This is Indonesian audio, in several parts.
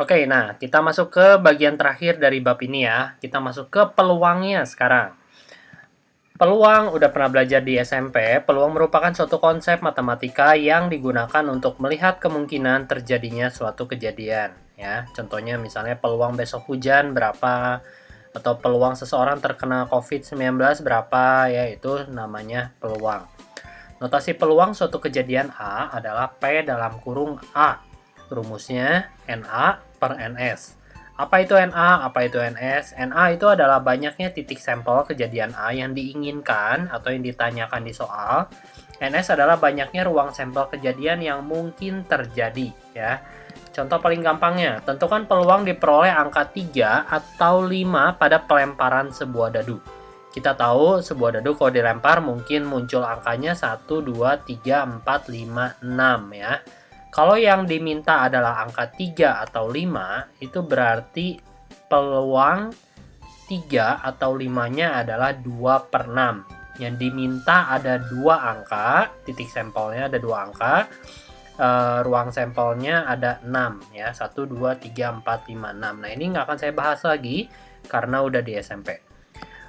Oke, nah kita masuk ke bagian terakhir dari bab ini ya. Kita masuk ke peluangnya sekarang. Peluang udah pernah belajar di SMP. Peluang merupakan suatu konsep matematika yang digunakan untuk melihat kemungkinan terjadinya suatu kejadian. Ya, contohnya misalnya peluang besok hujan berapa, atau peluang seseorang terkena COVID-19 berapa, ya itu namanya peluang. Notasi peluang suatu kejadian A adalah P dalam kurung A. Rumusnya NA per NS. Apa itu NA? Apa itu NS? NA itu adalah banyaknya titik sampel kejadian A yang diinginkan atau yang ditanyakan di soal. NS adalah banyaknya ruang sampel kejadian yang mungkin terjadi, ya. Contoh paling gampangnya, tentukan peluang diperoleh angka 3 atau 5 pada pelemparan sebuah dadu. Kita tahu sebuah dadu kalau dilempar mungkin muncul angkanya 1, 2, 3, 4, 5, 6 ya. Kalau yang diminta adalah angka 3 atau 5, itu berarti peluang 3 atau 5-nya adalah 2 per 6. Yang diminta ada 2 angka, titik sampelnya ada 2 angka, ruang sampelnya ada 6 ya, 1, 2, 3, 4, 5, 6. Nah ini nggak akan saya bahas lagi karena udah di SMP.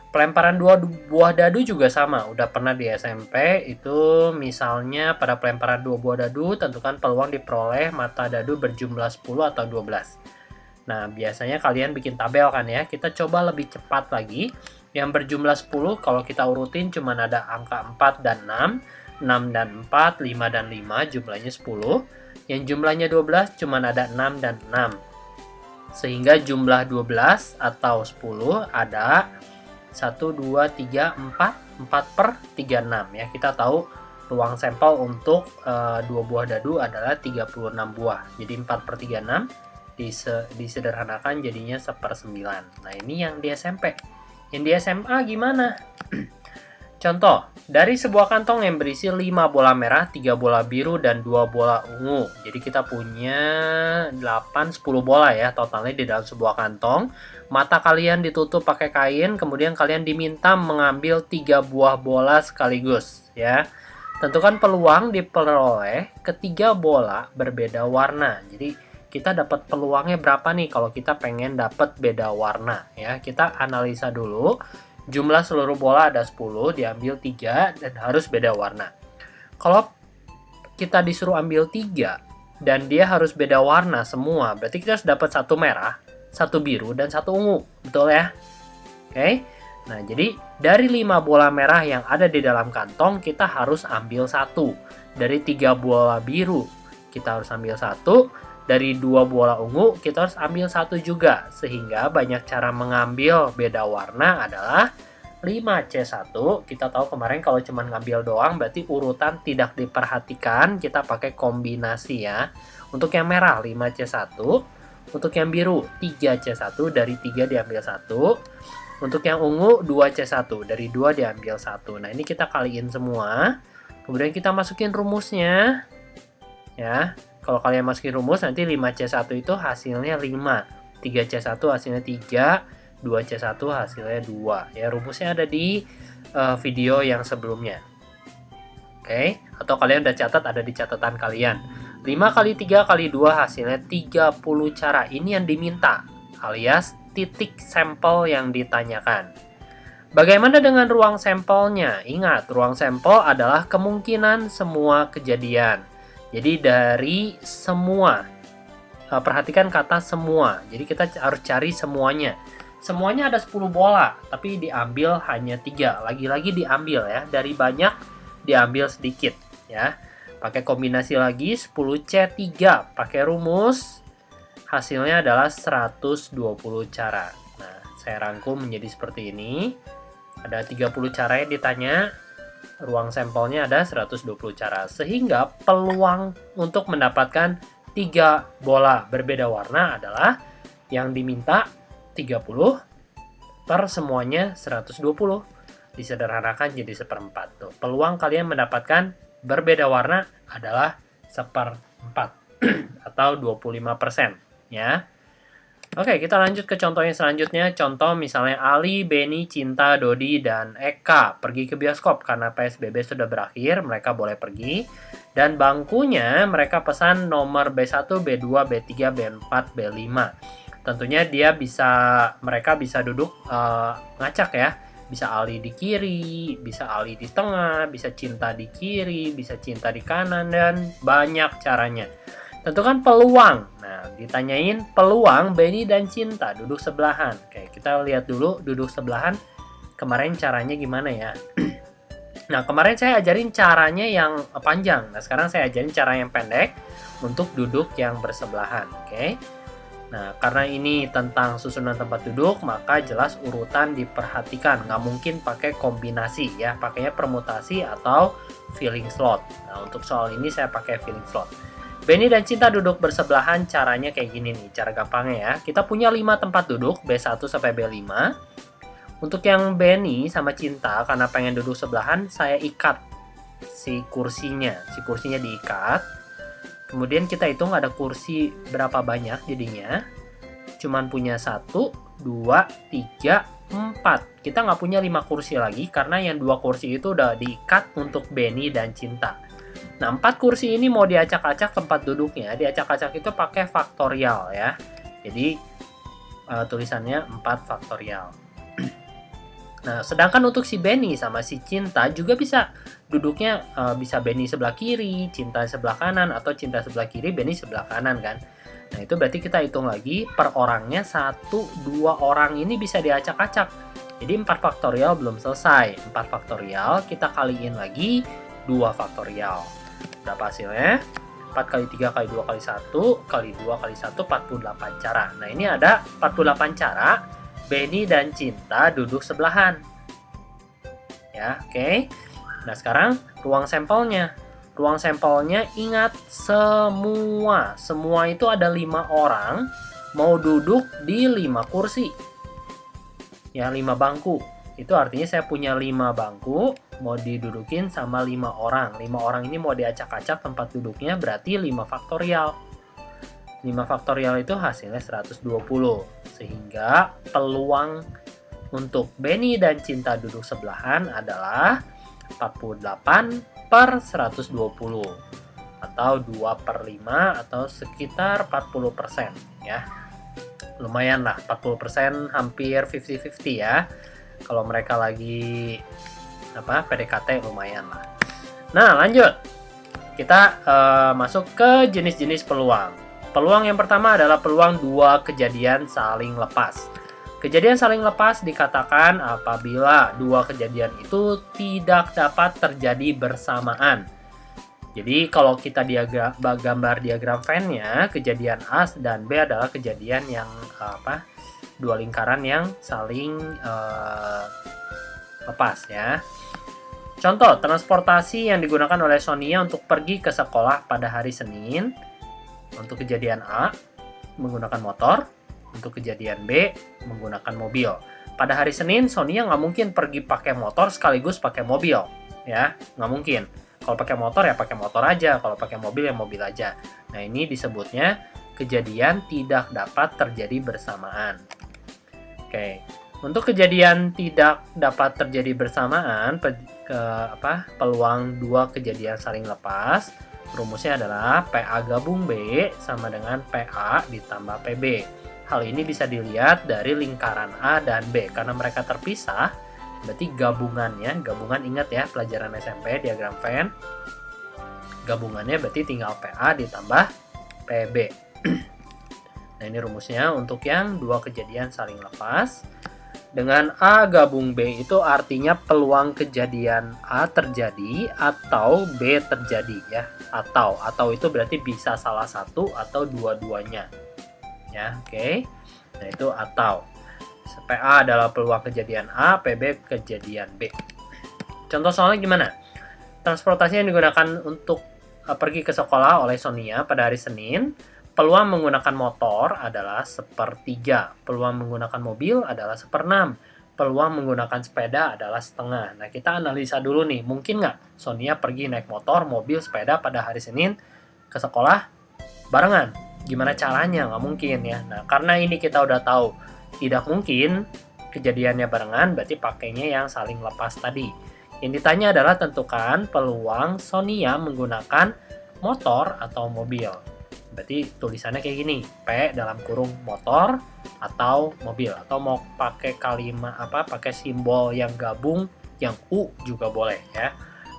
Pelemparan 2 buah dadu juga sama, udah pernah di SMP. Itu misalnya pada pelemparan 2 buah dadu, tentukan peluang diperoleh mata dadu berjumlah 10 atau 12. Nah biasanya kalian bikin tabel kan ya. Kita coba lebih cepat lagi. Yang berjumlah 10 kalau kita urutin cuma ada angka 4 dan 6, 6 dan 4, 5 dan 5, jumlahnya 10. Yang jumlahnya 12 cuma ada 6 dan 6. Sehingga jumlah 12 atau 10 ada 1, 2, 3, 4, 4 per 36 ya. Kita tahu ruang sampel untuk 2 buah dadu adalah 36 buah. Jadi 4 per 36 disederhanakan jadinya 1/9. Nah ini yang di SMP. Yang di SMA gimana? Contoh, dari sebuah kantong yang berisi 5 bola merah, 3 bola biru, dan 2 bola ungu. Jadi kita punya 8-10 bola ya totalnya di dalam sebuah kantong. Mata kalian ditutup pakai kain, kemudian kalian diminta mengambil 3 buah bola sekaligus ya. Tentukan peluang diperoleh ketiga bola berbeda warna. Jadi kita dapat peluangnya berapa nih kalau kita pengen dapat beda warna ya. Kita analisa dulu. Jumlah seluruh bola ada 10, diambil 3 dan harus beda warna. Kalau kita disuruh ambil 3 dan dia harus beda warna semua, berarti kita harus dapat 1 merah, 1 biru, dan 1 ungu. Betul ya? Oke. Nah, jadi dari 5 bola merah yang ada di dalam kantong, kita harus ambil 1. Dari 3 bola biru, kita harus ambil 1. Dari 2 bola ungu, kita harus ambil 1 juga. Sehingga banyak cara mengambil beda warna adalah 5C1. Kita tahu kemarin kalau cuma ngambil doang, berarti urutan tidak diperhatikan. Kita pakai kombinasi ya. Untuk yang merah, 5C1. Untuk yang biru, 3C1. Dari 3 diambil 1. Untuk yang ungu, 2C1. Dari 2 diambil 1. Nah, ini kita kaliin semua. Kemudian kita masukin rumusnya. Ya. Kalau kalian masukin rumus, nanti 5C1 itu hasilnya 5. 3C1 hasilnya 3. 2C1 hasilnya 2. Ya, rumusnya ada di video yang sebelumnya. Oke. Atau kalian udah catat, ada di catatan kalian. 5 kali 3 kali 2 hasilnya 30 cara. Ini yang diminta, alias titik sampel yang ditanyakan. Bagaimana dengan ruang sampelnya? Ingat, ruang sampel adalah kemungkinan semua kejadian. Jadi dari semua, perhatikan kata semua. Jadi kita harus cari semuanya. Semuanya ada 10 bola, tapi diambil hanya 3. Lagi-lagi diambil ya, dari banyak diambil sedikit ya. Pakai kombinasi lagi, 10C3. Pakai rumus, hasilnya adalah 120 cara. Nah, saya rangkum menjadi seperti ini. Ada 30 cara yang ditanya. Ruang sampelnya ada 120 cara. Sehingga peluang untuk mendapatkan 3 bola berbeda warna adalah yang diminta 30 per semuanya 120. Disederhanakan jadi 1/4. Tuh, peluang kalian mendapatkan berbeda warna adalah 1/4 atau 25% ya. Oke, kita lanjut ke contoh yang selanjutnya. Contoh misalnya Ali, Beni, Cinta, Dodi, dan Eka pergi ke bioskop karena PSBB sudah berakhir, mereka boleh pergi. Dan bangkunya mereka pesan nomor B1, B2, B3, B4, B5. Tentunya mereka bisa duduk ngacak ya. Bisa Ali di kiri, bisa Ali di tengah, bisa Cinta di kiri, bisa Cinta di kanan, dan banyak caranya. Tentukan peluang. Nah, ditanyain peluang Benny dan Cinta duduk sebelahan. Oke, kita lihat dulu duduk sebelahan. Kemarin caranya gimana ya? Nah, kemarin saya ajarin caranya yang panjang. Nah, sekarang saya ajarin cara yang pendek untuk duduk yang bersebelahan. Oke. Nah, karena ini tentang susunan tempat duduk, maka jelas urutan diperhatikan. Nggak mungkin pakai kombinasi ya. Pakainya permutasi atau filling slot. Nah, untuk soal ini saya pakai filling slot. Benny dan Cinta duduk bersebelahan, caranya kayak gini nih, cara gampangnya ya. Kita punya 5 tempat duduk, B1 sampai B5. Untuk yang Benny sama Cinta, karena pengen duduk sebelahan, saya ikat si kursinya diikat. Kemudian kita hitung ada kursi berapa banyak jadinya. Cuman punya 1, 2, 3, 4. Kita nggak punya 5 kursi lagi, karena yang 2 kursi itu udah diikat untuk Benny dan Cinta. Nah, 4 kursi ini mau diacak-acak tempat duduknya. Diacak-acak itu pakai faktorial ya. Jadi, tulisannya 4 faktorial. Nah, sedangkan untuk si Benny sama si Cinta juga bisa duduknya bisa Benny sebelah kiri, Cinta sebelah kanan, atau Cinta sebelah kiri, Benny sebelah kanan kan. Nah, itu berarti kita hitung lagi per orangnya 1, 2 orang ini bisa diacak-acak. Jadi 4 faktorial belum selesai. 4 faktorial kita kaliin lagi 2 faktorial. Berapa hasilnya? 4 kali 3 kali 2 kali 1 kali 2 kali 1, 48 cara. Nah, ini ada 48 cara Benny dan Cinta duduk sebelahan. Ya, oke. Nah, sekarang ruang sampelnya. Ruang sampelnya ingat semua. Semua itu ada 5 orang mau duduk di 5 kursi. Ya, 5 bangku. Itu artinya saya punya 5 bangku mau didudukin sama 5 orang. 5 orang ini mau diacak-acak tempat duduknya, berarti 5 faktorial. 5 faktorial itu hasilnya 120. Sehingga peluang untuk Benny dan Cinta duduk sebelahan adalah 48 per 120. Atau 2 per 5 atau sekitar 40% ya. Lumayan lah, 40% hampir 50-50 ya. Kalau mereka lagi PDKT lumayan lah. Nah, lanjut. Kita masuk ke jenis-jenis peluang. Peluang yang pertama adalah peluang 2 kejadian saling lepas. Kejadian saling lepas dikatakan apabila 2 kejadian itu tidak dapat terjadi bersamaan. Jadi kalau kita gambar diagram Venn-nya, kejadian A dan B adalah kejadian yang 2 lingkaran yang saling lepas ya. Contoh, transportasi yang digunakan oleh Sonia untuk pergi ke sekolah pada hari Senin. Untuk kejadian A, menggunakan motor. Untuk kejadian B, menggunakan mobil. Pada hari Senin, Sonia nggak mungkin pergi pakai motor sekaligus pakai mobil. Ya, nggak mungkin. Kalau pakai motor ya pakai motor aja. Kalau pakai mobil ya mobil aja. Nah, ini disebutnya kejadian tidak dapat terjadi bersamaan. Oke. Untuk kejadian tidak dapat terjadi bersamaan, peluang 2 kejadian saling lepas, rumusnya adalah PA gabung B sama dengan PA ditambah PB. Hal ini bisa dilihat dari lingkaran A dan B. Karena mereka terpisah, berarti gabungan ingat ya pelajaran SMP, diagram Venn. Gabungannya berarti tinggal PA ditambah PB. Nah, ini rumusnya untuk yang 2 kejadian saling lepas. Dengan A gabung B itu artinya peluang kejadian A terjadi atau B terjadi ya. Atau itu berarti bisa salah satu atau dua-duanya. Ya, oke. Nah, itu atau. PA adalah peluang kejadian A, PB kejadian B. Contoh soalnya gimana? Transportasi yang digunakan untuk pergi ke sekolah oleh Sonia pada hari Senin. Peluang menggunakan motor adalah 1/3. Peluang menggunakan mobil adalah 1/6. Peluang menggunakan sepeda adalah setengah. Nah, kita analisa dulu nih. Mungkin nggak Sonia pergi naik motor, mobil, sepeda pada hari Senin ke sekolah barengan? Gimana caranya? Nggak mungkin ya. Nah, karena ini kita udah tahu tidak mungkin kejadiannya barengan, berarti pakainya yang saling lepas tadi. Yang ditanya adalah tentukan peluang Sonia menggunakan motor atau mobil. Berarti tulisannya kayak gini, P dalam kurung motor atau mobil, atau mau pakai kalimat pakai simbol yang gabung yang U juga boleh ya.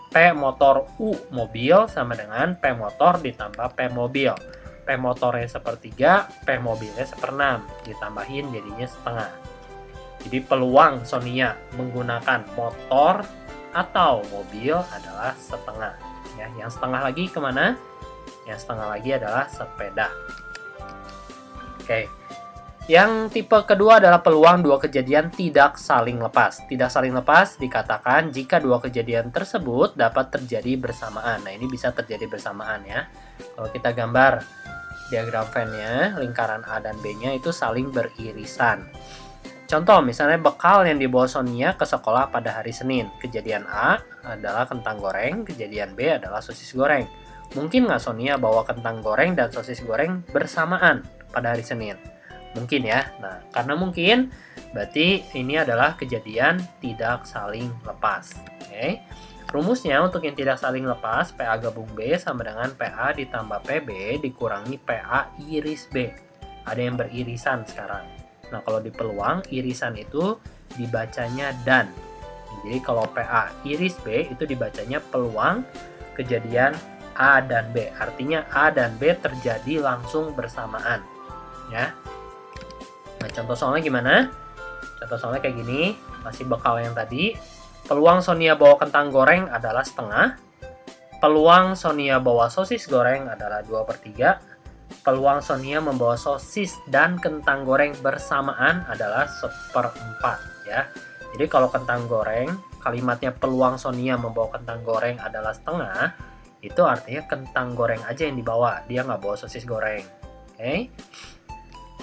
P motor U mobil sama dengan P motor ditambah P mobil. P motornya sepertiga, P mobilnya seperenam, ditambahin jadinya setengah. Jadi peluang Sonia menggunakan motor atau mobil adalah setengah. Ya, yang setengah lagi kemana? Yang setengah lagi adalah sepeda. Oke. Yang tipe kedua adalah peluang dua kejadian tidak saling lepas. Tidak saling lepas dikatakan jika dua kejadian tersebut dapat terjadi bersamaan. Nah, ini bisa terjadi bersamaan ya. Kalau kita gambar diagram Venn-nya, lingkaran A dan B-nya itu saling beririsan. Contoh, misalnya bekal yang dibawa Sonia ke sekolah pada hari Senin. Kejadian A adalah kentang goreng, kejadian B adalah sosis goreng. Mungkin nggak Sonia bawa kentang goreng dan sosis goreng bersamaan pada hari Senin? Mungkin ya. Nah, karena mungkin, berarti ini adalah kejadian tidak saling lepas. Oke. Rumusnya untuk yang tidak saling lepas, PA gabung B sama dengan PA ditambah PB dikurangi PA iris B. Ada yang beririsan sekarang. Nah, kalau di peluang, irisan itu dibacanya dan. Jadi kalau PA iris B itu dibacanya peluang kejadian A dan B. Artinya A dan B terjadi langsung bersamaan. Ya. Nah, contoh soalnya gimana? Contoh soalnya kayak gini, masih bekal yang tadi. Peluang Sonia bawa kentang goreng adalah setengah. Peluang Sonia bawa sosis goreng adalah 2/3. Peluang Sonia membawa sosis dan kentang goreng bersamaan adalah 1/4 ya. Jadi kalau kentang goreng, kalimatnya peluang Sonia membawa kentang goreng adalah setengah, itu artinya kentang goreng aja yang dibawa, dia nggak bawa sosis goreng. Oke.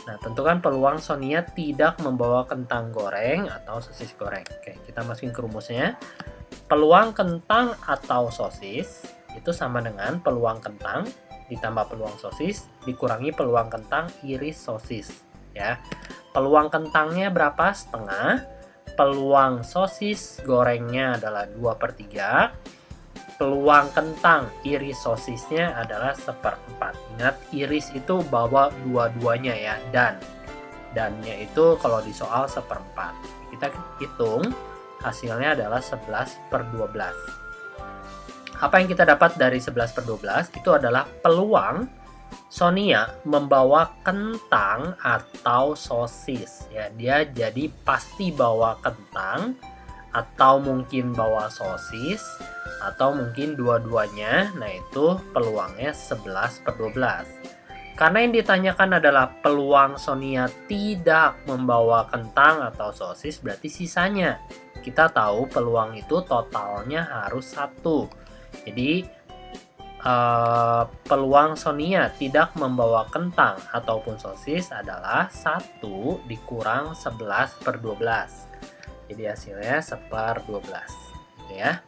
Nah, tentukan peluang Sonia tidak membawa kentang goreng atau sosis goreng. Oke, kita masukin ke rumusnya. Peluang kentang atau sosis itu sama dengan peluang kentang ditambah peluang sosis dikurangi peluang kentang iris sosis. Ya, peluang kentangnya berapa? Setengah. Peluang sosis gorengnya adalah 2/3. Peluang kentang iris sosisnya adalah 1/4. Ingat, iris itu bawa dua-duanya ya, dannya itu kalau di soal 1/4. Kita hitung hasilnya adalah 11/12. Apa yang kita dapat dari 11/12 itu adalah peluang Sonia membawa kentang atau sosis ya. Dia jadi pasti bawa kentang atau mungkin bawa sosis atau mungkin dua-duanya. Nah, itu peluangnya 11/12. Karena yang ditanyakan adalah peluang Sonia tidak membawa kentang atau sosis, berarti sisanya. Kita tahu peluang itu totalnya harus 1. Jadi peluang Sonia tidak membawa kentang ataupun sosis adalah 1 dikurang 11/12. Jadi hasilnya 1/12. Gitu ya.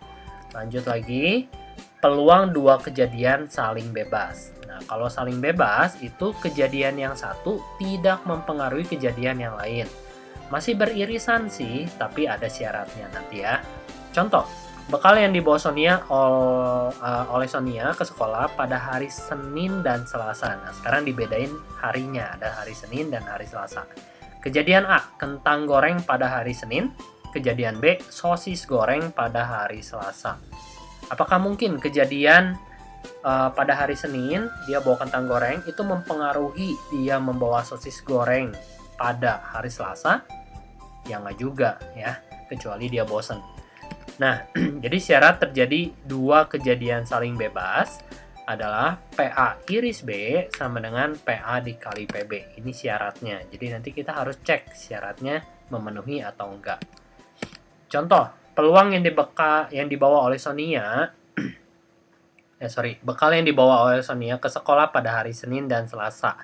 Lanjut lagi, peluang dua kejadian saling bebas. Nah, kalau saling bebas itu kejadian yang satu tidak mempengaruhi kejadian yang lain. Masih beririsan sih, tapi ada syaratnya nanti ya. Contoh, bekal yang dibawa Sonia oleh Sonia ke sekolah pada hari Senin dan Selasa. Nah, sekarang dibedain harinya, ada hari Senin dan hari Selasa. Kejadian A, kentang goreng pada hari Senin. Kejadian B, sosis goreng pada hari Selasa. Apakah mungkin kejadian pada hari Senin dia bawa kentang goreng itu mempengaruhi dia membawa sosis goreng pada hari Selasa? Ya nggak juga ya, kecuali dia bosan. Nah, jadi syarat terjadi dua kejadian saling bebas adalah PA iris B sama dengan PA dikali PB. Ini syaratnya. Jadi nanti kita harus cek syaratnya memenuhi atau enggak. Contoh, peluang yang dibawa oleh Sonia bekal yang dibawa oleh Sonia ke sekolah pada hari Senin dan Selasa.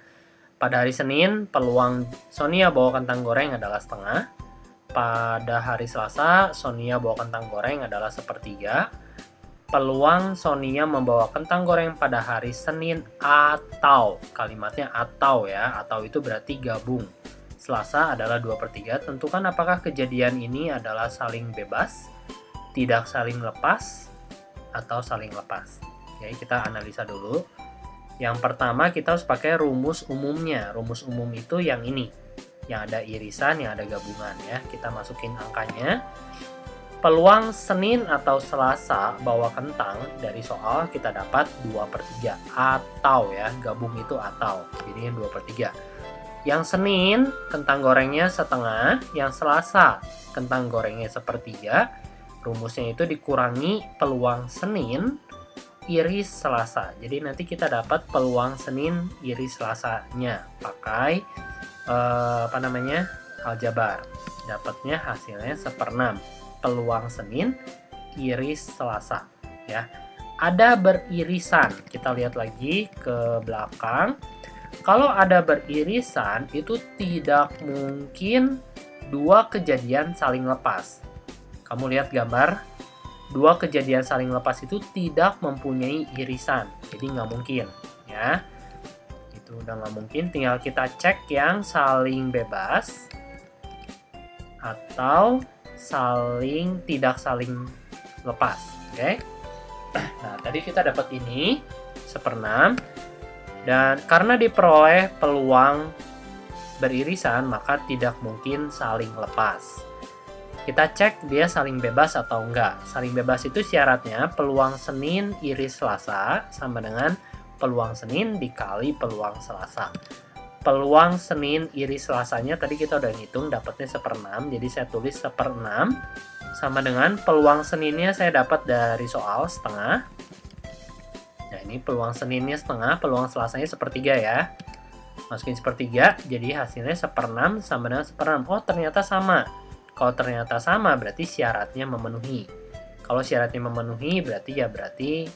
Pada hari Senin, peluang Sonia bawa kentang goreng adalah setengah. Pada hari Selasa, Sonia bawa kentang goreng adalah 1/3. peluang Sonia membawa kentang goreng pada hari Senin atau, kalimatnya atau ya, atau itu berarti gabung. Selasa adalah 2/3, tentukan apakah kejadian ini adalah saling bebas, tidak saling lepas, atau saling lepas. Oke, kita analisa dulu. Yang pertama kita harus pakai rumus umumnya. Rumus umum itu yang ini, yang ada irisan, yang ada gabungan ya. Kita masukin angkanya. Peluang Senin atau Selasa bawa kentang dari soal kita dapat 2/3 atau ya, gabung itu atau, jadi 2/3. Yang Senin kentang gorengnya setengah, yang Selasa kentang gorengnya 1/3. Rumusnya itu dikurangi peluang Senin iris Selasa. Jadi nanti kita dapat peluang Senin iris Selasanya pakai aljabar. Dapatnya hasilnya 1/6. Peluang Senin iris Selasa ya. Ada beririsan. Kita lihat lagi ke belakang. Kalau ada beririsan itu tidak mungkin dua kejadian saling lepas. Kamu lihat gambar, dua kejadian saling lepas itu tidak mempunyai irisan. Jadi nggak mungkin ya. Itu udah nggak mungkin, tinggal kita cek yang saling bebas atau tidak saling lepas. Oke. Nah, tadi kita dapat ini 1/6, dan karena diperoleh peluang beririsan maka tidak mungkin saling lepas. Kita cek dia saling bebas atau enggak. Saling bebas itu syaratnya peluang Senin iris Selasa sama dengan peluang Senin dikali peluang Selasa. Peluang Senin iris Selasanya tadi kita udah ngitung, dapatnya 1/6, jadi saya tulis 1/6 sama dengan peluang Seninnya saya dapat dari soal setengah. Nah, ini peluang Seninnya setengah, peluang Selasanya 1/3 ya. Masukin 1/3, jadi hasilnya 1/6 sama dengan 1/6. Oh, ternyata sama. Kalau ternyata sama berarti syaratnya memenuhi. Kalau syaratnya memenuhi berarti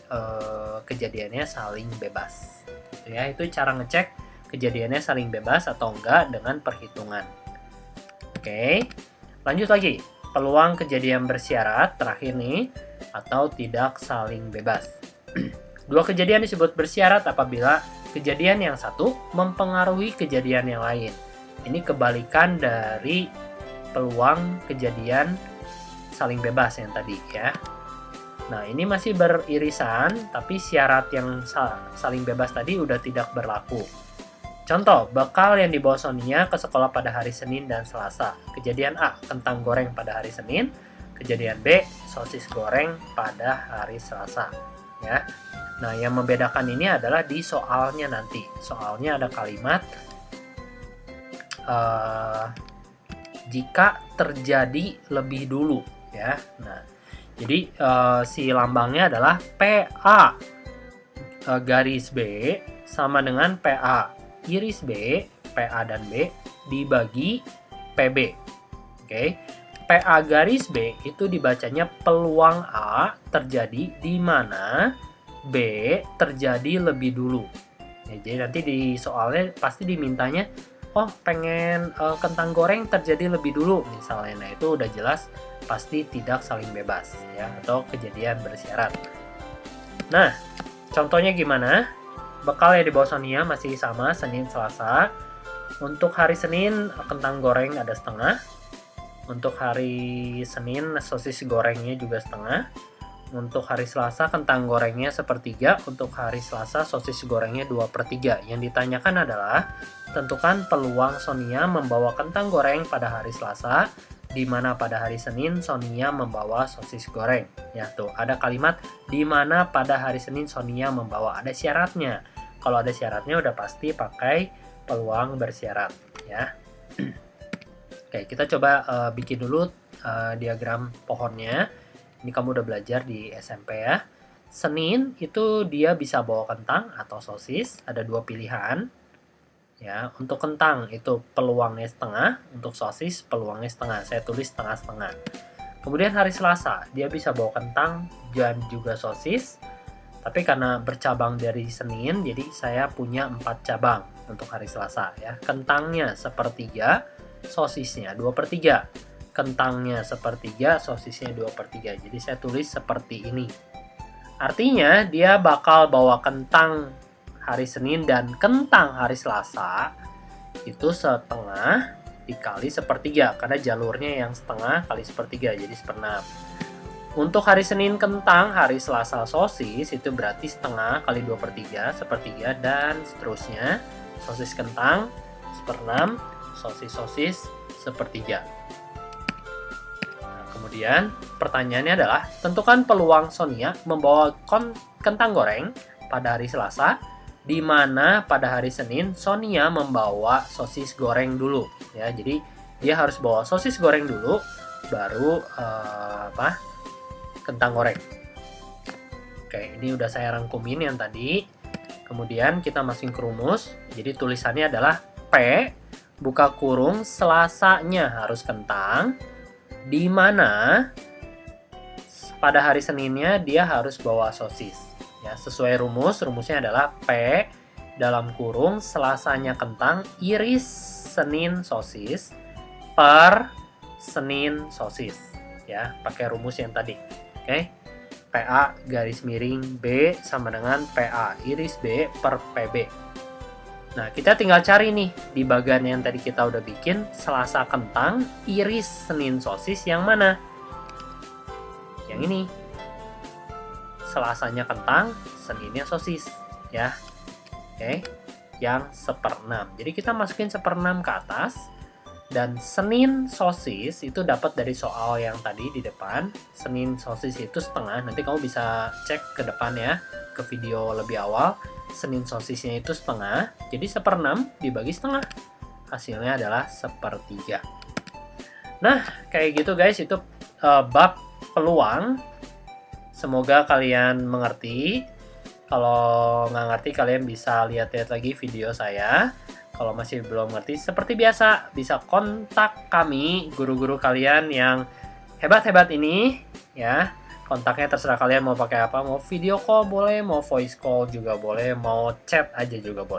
kejadiannya saling bebas. Gitu ya, itu cara ngecek kejadiannya saling bebas atau enggak dengan perhitungan. Oke, lanjut lagi. Peluang kejadian bersyarat terakhir nih, atau tidak saling bebas. Dua kejadian disebut bersyarat apabila kejadian yang satu mempengaruhi kejadian yang lain. Ini kebalikan dari peluang kejadian saling bebas yang tadi ya. Nah, ini masih beririsan, tapi syarat yang saling bebas tadi udah tidak berlaku. Contoh, bekal yang dibawa Sonia ke sekolah pada hari Senin dan Selasa. Kejadian A, kentang goreng pada hari Senin. Kejadian B, sosis goreng pada hari Selasa. Ya. Nah, yang membedakan ini adalah di soalnya nanti. Soalnya ada kalimat jika terjadi lebih dulu. Ya. Nah, jadi si lambangnya adalah PA garis B sama dengan PA iris B, PA dan B dibagi PB. Oke. PA garis B itu dibacanya peluang A terjadi di mana B terjadi lebih dulu. Ya, jadi nanti di soalnya pasti dimintanya, oh pengen kentang goreng terjadi lebih dulu misalnya. Nah, itu udah jelas pasti tidak saling bebas ya, atau kejadian bersyarat. Nah, contohnya gimana? Bekal yang dibawa Sonia masih sama, Senin Selasa. Untuk hari Senin kentang goreng ada setengah. Untuk hari Senin sosis gorengnya juga setengah. Untuk hari Selasa kentang gorengnya 1/3. Untuk hari Selasa sosis gorengnya 2/3. Yang ditanyakan adalah tentukan peluang Sonia membawa kentang goreng pada hari Selasa, di mana pada hari Senin Sonia membawa sosis goreng. Ya, tuh ada kalimat di mana pada hari Senin Sonia membawa, ada syaratnya. Kalau ada syaratnya udah pasti pakai peluang bersyarat ya. Oke, kita coba bikin dulu diagram pohonnya. Ini kamu udah belajar di SMP ya. Senin itu dia bisa bawa kentang atau sosis, ada dua pilihan. Ya, untuk kentang itu peluangnya setengah, untuk sosis peluangnya setengah. Saya tulis setengah-setengah. Kemudian hari Selasa, dia bisa bawa kentang dan juga sosis. Tapi karena bercabang dari Senin, jadi saya punya 4 cabang untuk hari Selasa ya. Kentangnya 1/3, sosisnya 2/3. Kentangnya 1/3, sosisnya 2/3. Jadi saya tulis seperti ini. Artinya dia bakal bawa kentang hari Senin dan kentang hari Selasa itu setengah dikali sepertiga, karena jalurnya yang setengah kali sepertiga, jadi seperenam. Untuk hari Senin kentang, hari Selasa sosis, itu berarti setengah kali 2/3, sepertiga, dan seterusnya. Sosis kentang, seperenam, sosis sepertiga. Nah, kemudian pertanyaannya adalah, tentukan peluang Sonia membawa kentang goreng pada hari Selasa, di mana pada hari Senin Sonia membawa sosis goreng dulu. Ya, jadi dia harus bawa sosis goreng dulu, baru kentang goreng. Oke, ini udah saya rangkumin yang tadi. Kemudian kita masukin ke rumus. Jadi tulisannya adalah P buka kurung Selasanya harus kentang, di mana pada hari Seninnya dia harus bawa sosis. Ya, sesuai rumusnya adalah P dalam kurung Selasanya kentang iris Senin sosis per Senin sosis. Ya, pakai rumus yang tadi. Oke. PA garis miring B sama dengan PA iris B per PB. Nah, kita tinggal cari nih di bagian yang tadi kita udah bikin, Selasa kentang iris Senin sosis yang mana? Yang ini. Selasanya kentang, Seninnya sosis, ya. Oke. Yang seperenam. Jadi kita masukin seperenam ke atas. Dan Senin sosis itu dapat dari soal yang tadi di depan. Senin sosis itu setengah. Nanti kamu bisa cek ke depan ya, ke video lebih awal. Senin sosisnya itu setengah. Jadi seperenam dibagi setengah. Hasilnya adalah sepertiga. Nah, kayak gitu guys. Itu bab peluang. Semoga kalian mengerti. Kalau nggak ngerti, kalian bisa lihat-lihat lagi video saya. Kalau masih belum ngerti, seperti biasa, bisa kontak kami, guru-guru kalian yang hebat-hebat ini, ya. Kontaknya terserah kalian mau pakai apa, mau video call boleh, mau voice call juga boleh, mau chat aja juga boleh.